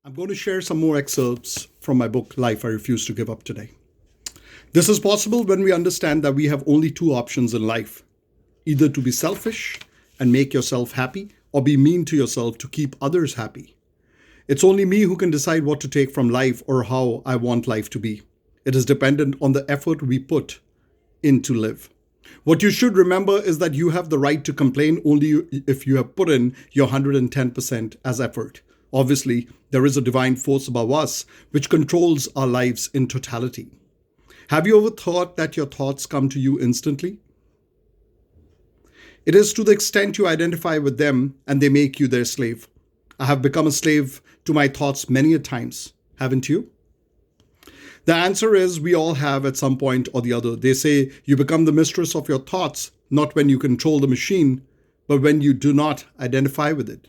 I'm going to share some more excerpts from my book, Life I Refuse to Give Up today. This is possible when we understand that we have only two options in life: either to be selfish and make yourself happy, or be mean to yourself to keep others happy. It's only me who can decide what to take from life or how I want life to be. It is dependent on the effort we put in to live. What you should remember is that you have the right to complain only if you have put in your 110% as effort. Obviously, there is a divine force above us which controls our lives in totality. Have you ever thought that your thoughts come to you instantly? It is to the extent you identify with them and they make you their slave. I have become a slave to my thoughts many a times, haven't you? The answer is we all have at some point or the other. They say you become the mistress of your thoughts, not when you control the machine, but when you do not identify with it.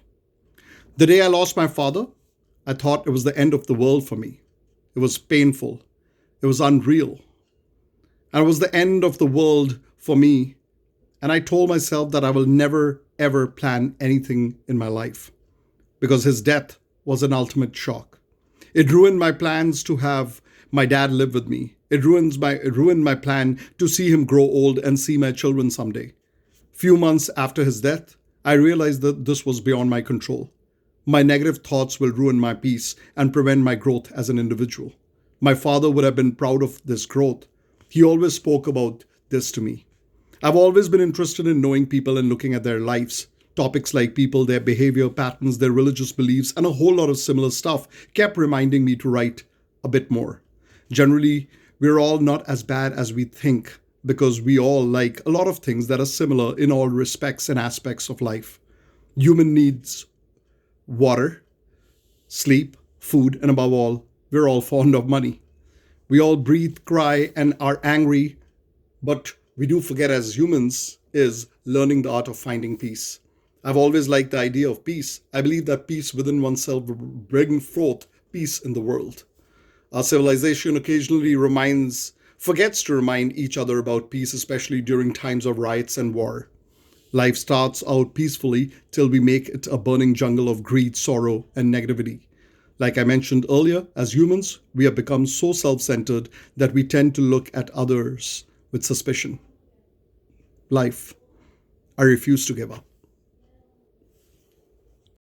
The day I lost my father, I thought it was the end of the world for me. It was painful. It was unreal. And it was the end of the world for me. And I told myself that I will never, ever plan anything in my life because his death was an ultimate shock. It ruined my plans to have my dad live with me. It ruined my plan to see him grow old and see my children someday. Few months after his death, I realized that this was beyond my control. My negative thoughts will ruin my peace and prevent my growth as an individual. My father would have been proud of this growth. He always spoke about this to me. I've always been interested in knowing people and looking at their lives. Topics like people, their behavior patterns, their religious beliefs, and a whole lot of similar stuff kept reminding me to write a bit more. Generally, we're all not as bad as we think because we all like a lot of things that are similar in all respects and aspects of life. Human needs water, sleep, food, and above all, we're all fond of money. We all breathe, cry, and are angry, but we do forget as humans is learning the art of finding peace. I've always liked the idea of peace. I believe that peace within oneself will bring forth peace in the world. Our civilization occasionally forgets to remind each other about peace, especially during times of riots and war. Life starts out peacefully till we make it a burning jungle of greed, sorrow, and negativity. Like I mentioned earlier, as humans, we have become so self-centered that we tend to look at others with suspicion. Life, I refuse to give up.